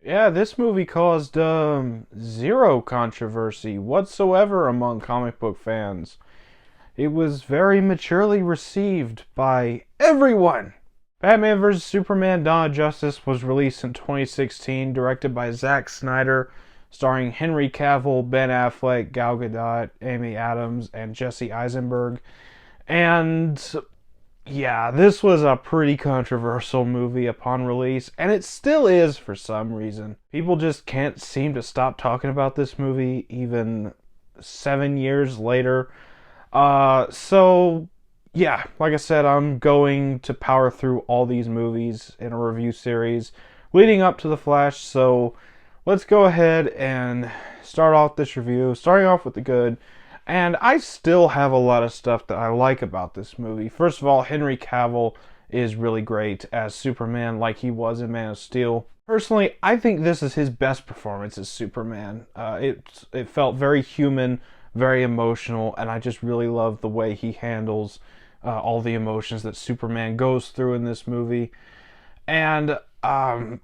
Yeah, this movie caused zero controversy whatsoever among comic book fans. It was very maturely received by everyone. Batman vs. Superman Dawn of Justice was released in 2016, directed by Zack Snyder, starring Henry Cavill, Ben Affleck, Gal Gadot, Amy Adams, and Jesse Eisenberg. And yeah, this was a pretty controversial movie upon release, and it still is for some reason. People just can't seem to stop talking about this movie even 7 years later. So yeah, like I said, I'm going to power through all these movies in a review series leading up to The Flash. So let's go ahead and start off this review, starting off with the good. And I still have a lot of stuff that I like about this movie. First of all, Henry Cavill is really great as Superman, like he was in Man of Steel. Personally, I think this is his best performance as Superman. It felt very human, very emotional, and I just really love the way he handles all the emotions that Superman goes through in this movie. And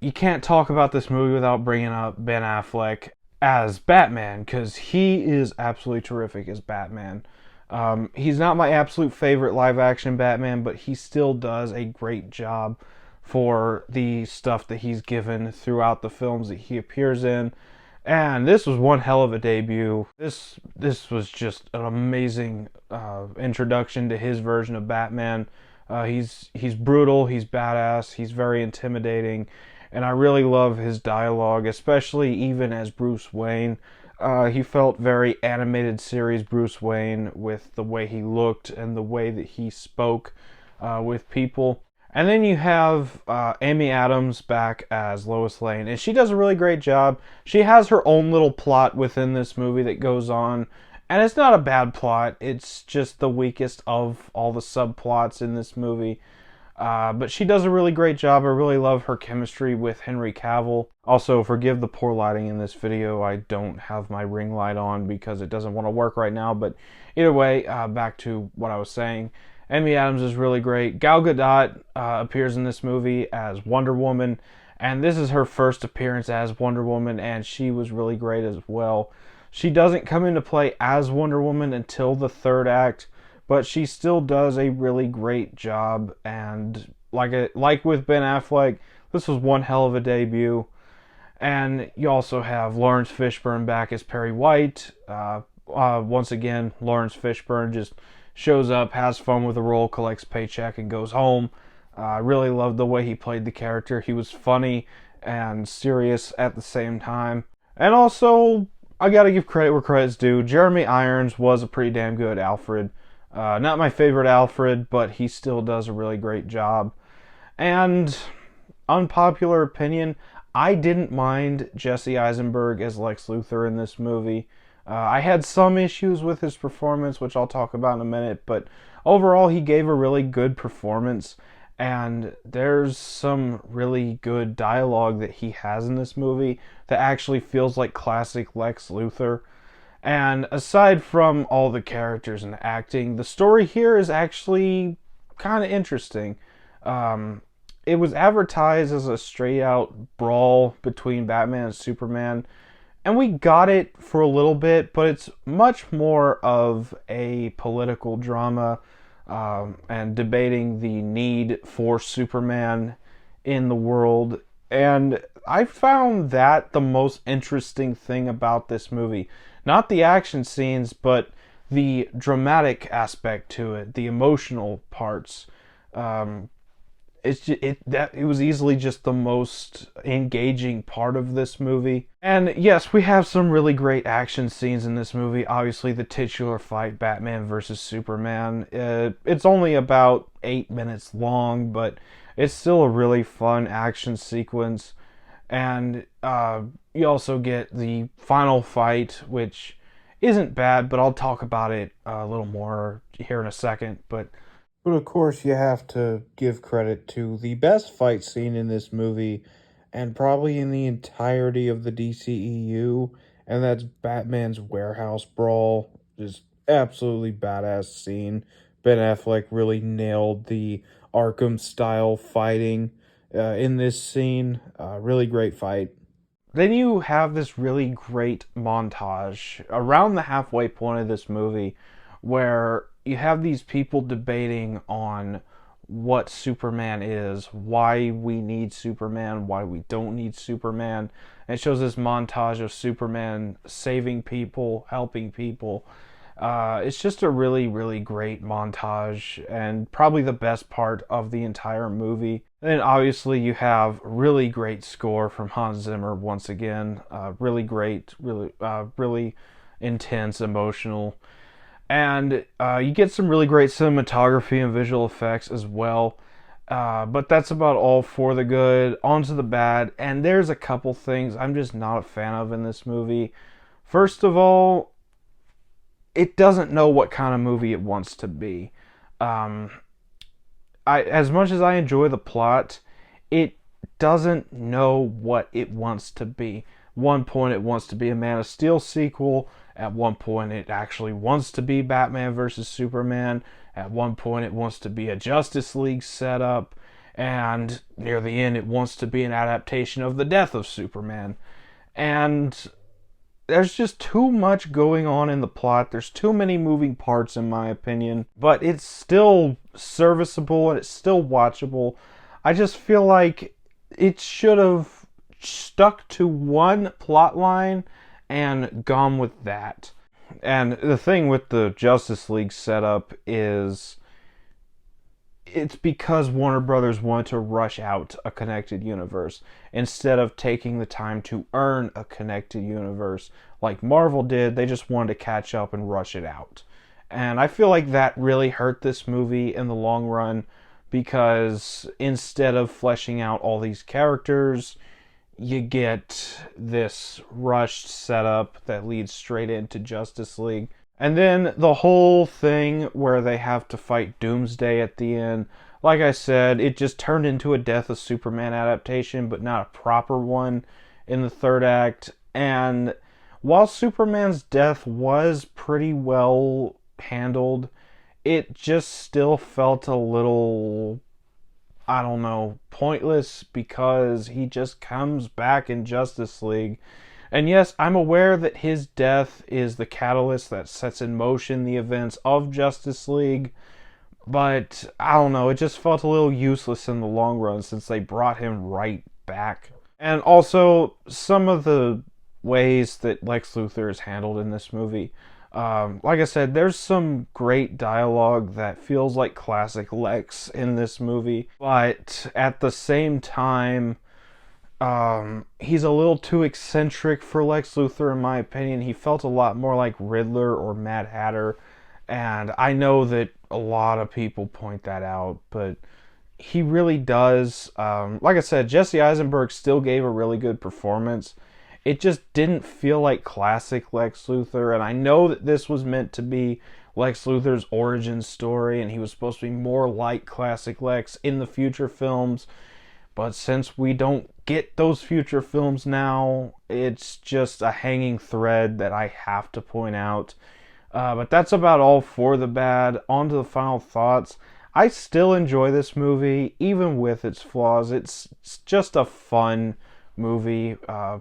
you can't talk about this movie without bringing up Ben Affleck as Batman, because he is absolutely terrific as Batman. He's not my absolute favorite live action Batman, but he still does a great job for the stuff that he's given throughout the films that he appears in. And this was one hell of a debut. This was just an amazing introduction to his version of Batman. He's brutal, he's badass, he's very intimidating, and I really love his dialogue, especially even as Bruce Wayne. He felt very animated series Bruce Wayne with the way he looked and the way that he spoke with people. And then you have Amy Adams back as Lois Lane, and she does a really great job. She has her own little plot within this movie that goes on, and it's not a bad plot. It's just the weakest of all the subplots in this movie. But she does a really great job. I really love her chemistry with Henry Cavill. Also, forgive the poor lighting in this video. I don't have my ring light on because it doesn't want to work right now. But either way, back to what I was saying. Amy Adams is really great. Gal Gadot appears in this movie as Wonder Woman, and this is her first appearance as Wonder Woman, and she was really great as well. She doesn't come into play as Wonder Woman until the third act, but she still does a really great job. And like with Ben Affleck, this was one hell of a debut. And you also have Lawrence Fishburne back as Perry White. Once again, Lawrence Fishburne just shows up, has fun with the role, collects paycheck, and goes home. I really loved the way he played the character. He was funny and serious at the same time. And also, I gotta give credit where credit's due. Jeremy Irons was a pretty damn good Alfred. Not my favorite Alfred, but he still does a really great job. And unpopular opinion, I didn't mind Jesse Eisenberg as Lex Luthor in this movie. I had some issues with his performance, which I'll talk about in a minute, but overall, he gave a really good performance, and there's some really good dialogue that he has in this movie that actually feels like classic Lex Luthor. And aside from all the characters and the acting, the story here is actually kind of interesting. It was advertised as a straight out brawl between Batman and Superman, and we got it for a little bit, but it's much more of a political drama and debating the need for Superman in the world. And I found that the most interesting thing about this movie. Not the action scenes, but the dramatic aspect to it, the emotional parts. It was easily just the most engaging part of this movie. And yes, we have some really great action scenes in this movie. Obviously, the titular fight, Batman versus Superman. It's only about 8 minutes long, but it's still a really fun action sequence. And you also get the final fight, which isn't bad, but I'll talk about it a little more here in a second. But of course, you have to give credit to the best fight scene in this movie, and probably in the entirety of the DCEU, and that's Batman's warehouse brawl. Just absolutely badass scene. Ben Affleck really nailed the Arkham style fighting in this scene. Really great fight. then you have this really great montage around the halfway point of this movie where you have these people debating on what Superman is, why we need Superman, why we don't need Superman. And it shows this montage of Superman saving people, helping people. It's just a really, really great montage and probably the best part of the entire movie. And then obviously you have really great score from Hans Zimmer once again. Really great, really intense, emotional. And you get some really great cinematography and visual effects as well. But that's about all for the good. On to the bad. And there's a couple things I'm just not a fan of in this movie. First of all, it doesn't know what kind of movie it wants to be. As much as I enjoy the plot, it doesn't know what it wants to be. One point it wants to be a Man of Steel sequel. At one point it actually wants to be Batman vs. Superman. At one point it wants to be a Justice League setup. And near the end it wants to be an adaptation of the death of Superman. And there's just too much going on in the plot. There's too many moving parts in my opinion. But it's still serviceable and it's still watchable. I just feel like it should have stuck to one plot line and gone with that. And the thing with the Justice League setup is it's because Warner Brothers wanted to rush out a connected universe instead of taking the time to earn a connected universe like Marvel did. They just wanted to catch up and rush it out. And I feel like that really hurt this movie in the long run because instead of fleshing out all these characters, you get this rushed setup that leads straight into Justice League. And then the whole thing where they have to fight Doomsday at the end, like I said, it just turned into a Death of Superman adaptation, but not a proper one in the third act. And while Superman's death was pretty well handled, it just still felt a little, I don't know, pointless because he just comes back in Justice League. And yes, I'm aware that his death is the catalyst that sets in motion the events of Justice League, but I don't know, it just felt a little useless in the long run since they brought him right back. And also, some of the ways that Lex Luthor is handled in this movie. Like I said, there's some great dialogue that feels like classic Lex in this movie, but at the same time, he's a little too eccentric for Lex Luthor in my opinion. He felt a lot more like Riddler or Mad Hatter, and I know that a lot of people point that out, but he really does. Like I said, Jesse Eisenberg still gave a really good performance. It just didn't feel like classic Lex Luthor, and I know that this was meant to be Lex Luthor's origin story, and he was supposed to be more like classic Lex in the future films. But since we don't get those future films now, it's just a hanging thread that I have to point out. But that's about all for the bad. On to the final thoughts. I still enjoy this movie, even with its flaws. It's just a fun movie.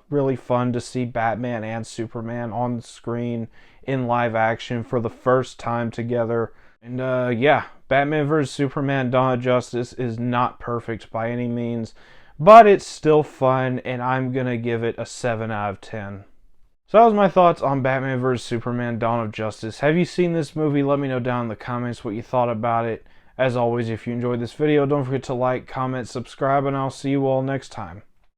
Really fun to see Batman and Superman on the screen in live action for the first time together. And yeah, Batman vs. Superman Dawn of Justice is not perfect by any means, but it's still fun, and I'm going to give it a 7 out of 10. So that was my thoughts on Batman vs. Superman Dawn of Justice. Have you seen this movie? Let me know down in the comments what you thought about it. As always, if you enjoyed this video, don't forget to like, comment, subscribe, and I'll see you all next time.